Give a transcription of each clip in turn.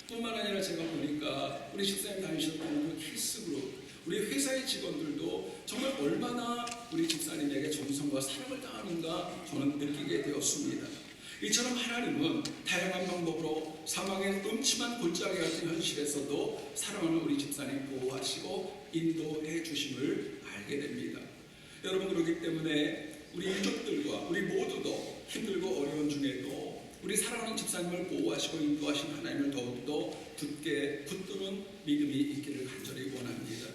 뿐만 아니라 제가 보니까 우리 집사님 다니셨던 그 키스그룹, 우리 회사의 직원들도 정말 얼마나 우리 집사님에게 정성과 사랑을 다하는가 저는 느끼게 되었습니다. 이처럼 하나님은 다양한 방법으로 사망의 음침한 골짜기 같은 현실에서도 사랑하는 우리 집사님 보호하시고 인도해 주심을 알게 됩니다. 여러분, 그렇기 때문에 우리 유족들과 우리 모두도 힘들고 어려운 중에도 우리 사랑하는 집사님을 보호하시고 인도하신 하나님을 더욱더 붙드는 믿음이 있기를 간절히 원합니다.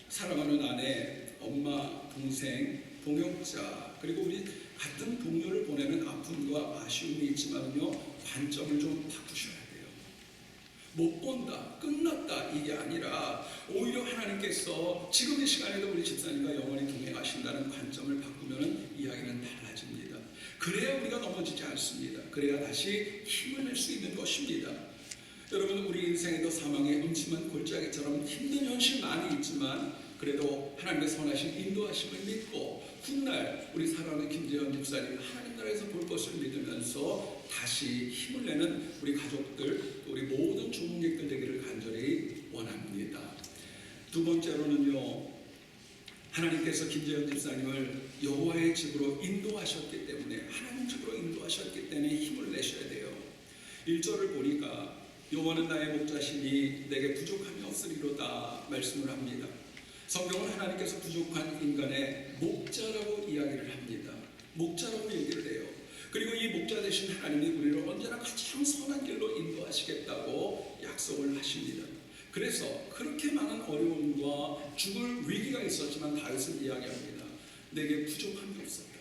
사랑하는 아내, 엄마, 동생, 동역자, 그리고 우리 같은 동료를 보내는 아픔과 아쉬움이 있지만요, 관점을 좀 바꾸셔야 돼요. 못 본다, 끝났다, 이게 아니라 오히려 하나님께서 지금 이 시간에도 우리 집사님과 영원히 동행하신다는 관점을 바꾸면 이야기는 달라집니다. 그래야 우리가 넘어지지 않습니다. 그래야 다시 힘을 낼 수 있는 것입니다. 여러분, 우리 인생에도 사망의 음침한 골짜기처럼 힘든 현실 많이 있지만 그래도 하나님의 선하신 인도하심을 믿고 훗날 우리 사랑하는 김재현 집사님 하나님 나라에서 볼 것을 믿으면서 다시 힘을 내는 우리 가족들, 또 우리 모든 조문객들 되기를 간절히 원합니다. 두 번째로는요, 하나님께서 김재현 집사님을 여호와의 집으로 인도하셨기 때문에, 하나님 집으로 인도하셨기 때문에 힘을 내셔야 돼요. 1절을 보니까 여호와는 나의 목자시니 내게 부족함이 없으리로다 말씀을 합니다. 성경은 하나님께서 부족한 인간의 목자라고 이야기를 합니다. 목자라고 얘기를 해요. 그리고 이 목자 되신 하나님이 우리를 언제나 가장 선한 길로 인도하시겠다고 약속을 하십니다. 그래서 그렇게 많은 어려움과 죽을 위기가 있었지만 다윗은 이야기합니다. 내게 부족함이 없었다,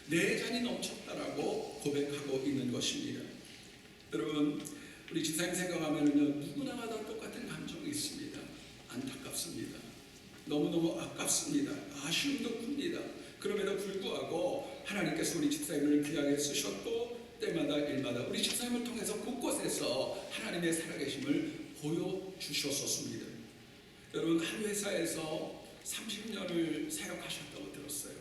내 잔이 넘쳤다라고 고백하고 있는 것입니다. 여러분, 우리 집사님 생각하면요, 누구나마다 똑같은 감정이 있습니다. 안타깝습니다. 너무너무 아깝습니다. 아쉬움도 큽니다. 그럼에도 불구하고 하나님께서 우리 집사님을 귀하게 쓰셨고 때마다 일마다 우리 집사님을 통해서 곳곳에서 하나님의 살아계심을 보여주셨었습니다. 여러분, 한 회사에서 30년을 사역하셨다고 들었어요.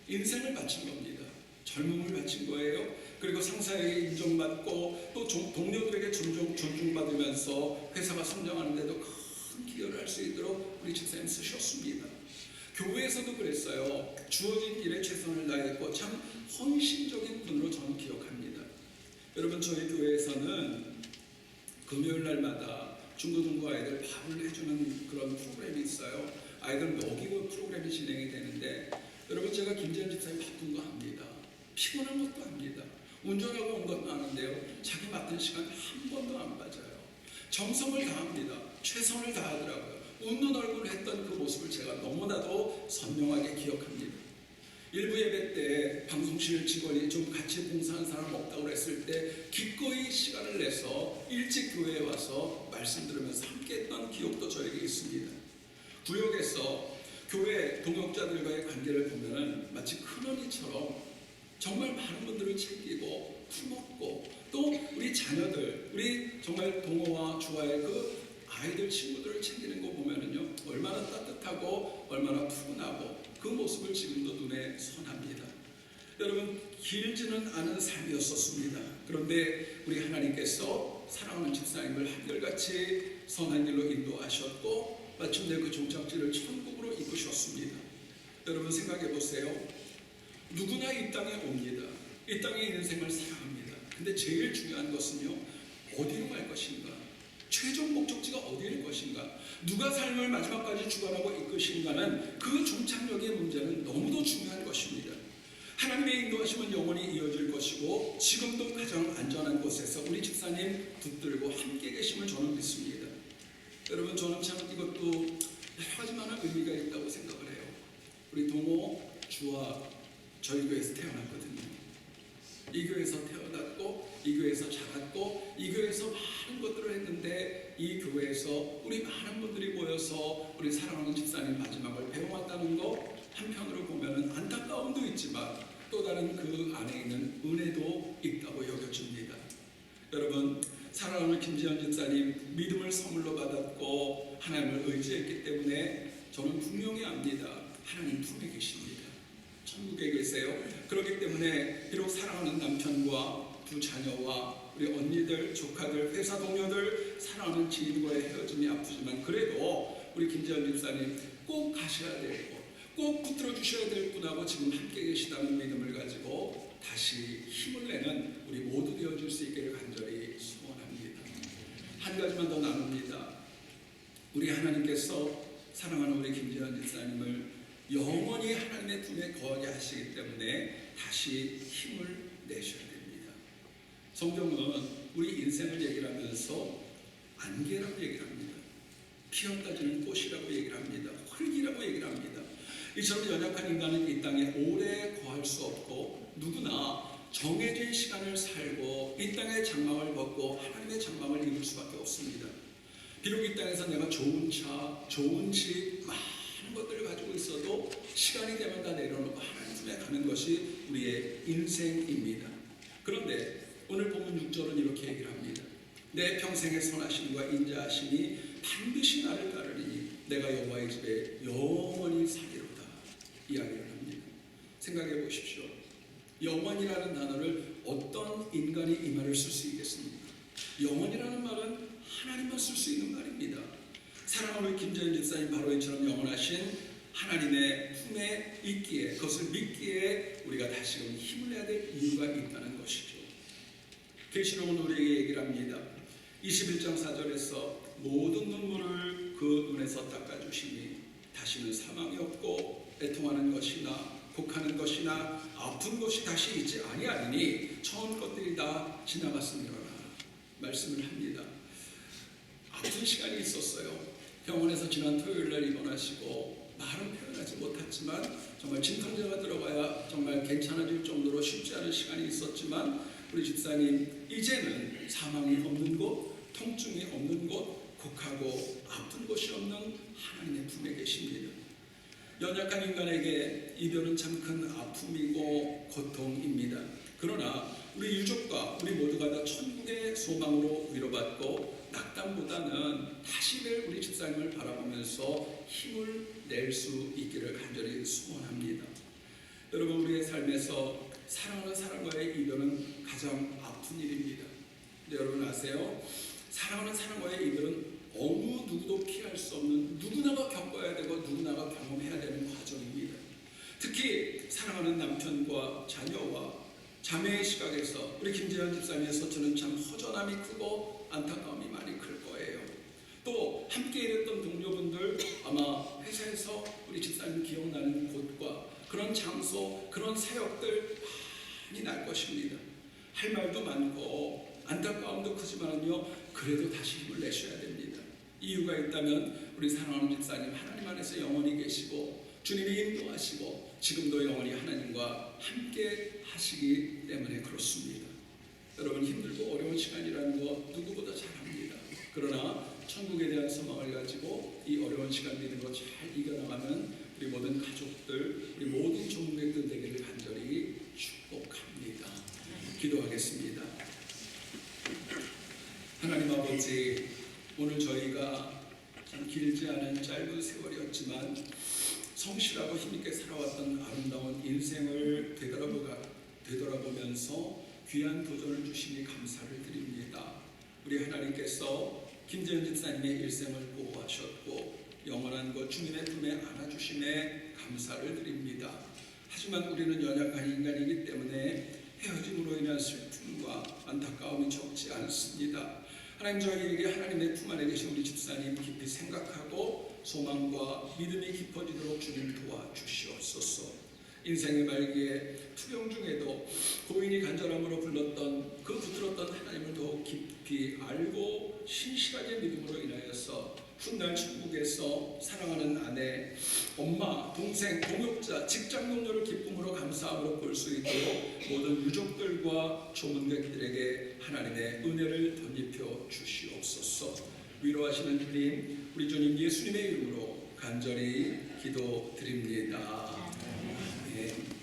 인생을 바친 겁니다. 젊음을 바친 거예요. 그리고 상사에게 인정받고 또 동료들에게 존중받으면서 회사가 성장하는 데도 큰 기여를 할 수 있도록 우리 집사님 쓰셨습니다. 교회에서도 그랬어요. 주어진 일에 최선을 다했고 참 헌신적인 분으로 저는 기억합니다. 여러분, 저희 교회에서는 금요일 날마다 중고등부 아이들 밥을 해주는 그런 프로그램이 있어요. 아이들 먹이고 프로그램이 진행이 되는데, 여러분, 제가 김재현 집사님 바쁜 거 압니다. 피곤한 것도 압니다. 운전하고 온 것도 아는데요, 자기 맡은 시간 한 번도 안 빠져요. 정성을 다합니다. 최선을 다하더라고요. 웃는 얼굴을 했던 그 모습을 제가 너무나도 선명하게 기억합니다. 일부 예배 때 방송실 직원이 좀 같이 봉사하는 사람 없다고 했을 때 기꺼이 시간을 내서 일찍 교회에 와서 말씀 들으면서 함께 했던 기억도 저에게 있습니다. 구역에서 교회 동역자들과의 관계를 보면 마치 큰언니처럼 정말 많은 분들을 챙기고 품었고, 또 우리 자녀들, 우리 정말 동호와 주와의 그 아이들 친구들을 챙기는 거 보면은요, 얼마나 따뜻하고 얼마나 푸근하고 그 모습을 지금도 눈에 선합니다. 여러분, 길지는 않은 삶이었었습니다. 그런데 우리 하나님께서 사랑하는 집사님을 한결같이 선한 길로 인도하셨고 마침내 그 종착지를 천국으로 이끄셨습니다. 여러분, 생각해 보세요. 누구나 이 땅에 옵니다. 이 땅의 인생을 살아갑니다. 근데 제일 중요한 것은요, 어디로 갈 것인가? 최종 목적지가 어디일 것인가? 누가 삶을 마지막까지 주관하고 이끄신가는 그 종착역의 문제는 너무도 중요한 것입니다. 하나님의 인도하심은 영원히 이어질 것이고 지금도 가장 안전한 곳에서 우리 집사님 붙들고 함께 계심을 저는 믿습니다. 여러분, 저는 참 이것도 여러 가지 많은 의미가 있다고 생각을 해요. 우리 동호, 주와 저희 교회에서 태어났거든요. 이 교회에서 태어났고 이 교회에서 자랐고 이 교회에서 많은 것들을 했는데 이 교회에서 우리 많은 분들이 모여서 우리 사랑하는 집사님 마지막을 배워왔다는 거, 한편으로 보면 안타까움도 있지만 또 다른 그 안에 있는 은혜도 있다고 여겨집니다. 여러분, 사랑하는 김재현 집사님 믿음을 선물로 받았고 하나님을 의지했기 때문에 저는 분명히 압니다. 하나님 품에 계십니다. 천국에 계세요. 그렇기 때문에 비록 사랑하는 남편과 두 자녀와 우리 언니들, 조카들, 회사 동료들, 사랑하는 지인과의 헤어짐이 아프지만 그래도 우리 김재현 집사님 꼭 가셔야 되고 꼭 붙들어 주셔야 될 분하고 지금 함께 계시다는 믿음을 가지고 다시 힘을 내는 우리 모두 되어줄 수 있기를 간절히 소원합니다. 한 가지만 더 나눕니다. 우리 하나님께서 사랑하는 우리 김재현 집사님을 영원히 하나님의 품에 거하게 하시기 때문에 다시 힘을 내셔야 됩니다. 성경은 우리 인생을 얘기를 하면서 안개라고 얘기를 합니다. 피어다지는 꽃이라고 얘기를 합니다. 흙이라고 얘기를 합니다. 이처럼 연약한 인간은 이 땅에 오래 거할 수 없고 누구나 정해진 시간을 살고 이 땅의 장막을 벗고 하나님의 장막을 입을 수밖에 없습니다. 비록 이 땅에서 내가 좋은 차, 좋은 집, 많은 것들을 가지고 있어도 시간이 되면 다 내려놓고 하나님 품에 가는 것이 우리의 인생입니다. 그런데 오늘 본문 6절은 이렇게 얘기를 합니다. 내 평생의 선하심과 인자하심이 반드시 나를 따르리니 내가 여호와의 집에 영원히 살리로다 이야기를 합니다. 생각해 보십시오. 영원이라는 단어를 어떤 인간이 이 말을 쓸 수 있겠습니까? 영원이라는 말은 하나님만 쓸 수 있는 말입니다. 사랑하는 김재현 집사님 바로 이처럼 영원하신 하나님의 품에 있기에 그것을 믿기에 우리가 다시금 힘을 내야 될 이유가 있다는 것이죠. 계시록은 우리에게 얘기를 합니다. 21장 4절에서 모든 눈물을 그 눈에서 닦아주시니 다시는 사망이 없고 애통하는 것이나 곡하는 것이나 아픈 것이 다시 있지 아니하리니 처음 것들이 다 지나갔으니라 말씀을 합니다. 아픈 시간이 있었어요. 병원에서 지난 토요일날 입원하시고 말은 표현하지 못했지만 정말 진통제가 들어가야 정말 괜찮아질 정도로 쉽지 않은 시간이 있었지만 우리 집사님 이제는 사망이 없는 곳, 통증이 없는 곳, 곡하고 아픈 곳이 없는 하나님의 품에 계십니다. 연약한 인간에게 이별은 참 큰 아픔이고 고통입니다. 그러나 우리 유족과 우리 모두가 다 천국의 소망으로 위로받고 낙담보다는 다시 뵐 우리 집사님을 바라보면서 힘을 낼 수 있기를 간절히 소원합니다. 여러분 우리의 삶에서 사랑하는 사람과의 이별은 가장 아픈 일입니다. 여러분 아세요? 사랑하는 사람과의 이별은 어느 누구도 피할 수 없는 누구나가 겪어야 되고 누구나가 경험해야 되는 과정입니다. 특히 사랑하는 남편과 자녀와 자매의 시각에서 우리 김재현 집사님에서 저는 참 허전함이 크고 안타까움이 많이 클 거예요. 또 함께 일했던 동료분들 아마 회사에서 우리 집사님 기억나는 곳과 그런 장소, 그런 사역들 많이 날 것입니다. 할 말도 많고 안타까움도 크지만요 그래도 다시 힘을 내셔야 됩니다. 이유가 있다면 우리 사랑하는 집사님 하나님 안에서 영원히 계시고 주님이 인도하시고 지금도 영원히 하나님과 함께 하시기 때문에 그렇습니다. 여러분 힘들고 어려운 시간이라는 것 누구보다 잘 압니다. 그러나 천국에 대한 소망을 가지고 이 어려운 시간 믿음으로 잘 이겨나가는 우리 모든 가족들, 우리 모든 종국객들 되기를 간절히 축복합니다. 기도하겠습니다. 하나님 아버지, 오늘 저희가 참 길지 않은 짧은 세월이었지만 성실하고 힘있게 살아왔던 아름다운 인생을 되돌아보면서 귀한 도전을 주시니 감사를 드립니다. 우리 하나님께서 김재현 집사님의 일생을 보호하셨고 영원한 것 주님의 품에 안아주심에 감사를 드립니다. 하지만 우리는 연약한 인간이기 때문에 헤어짐으로 인한 슬픔과 안타까움이 적지 않습니다. 하나님 저희에게 하나님의 품 안에 계신 우리 집사님 깊이 생각하고 소망과 믿음이 깊어지도록 주님 도와주시옵소서. 인생의 말기에 투병 중에도 고인이 간절함으로 불렀던 그 붙들었던 하나님을 더욱 깊이 알고 신실하게 믿음으로 인하여서 훗날 천국에서 사랑하는 아내, 엄마, 동생, 동역자, 직장 동료를 기쁨으로 감사함으로 볼 수 있도록 모든 유족들과 조문객들에게 하나님의 은혜를 덧입혀 주시옵소서. 위로하시는 주님, 우리 주님 예수님의 이름으로 간절히 기도드립니다. 아멘.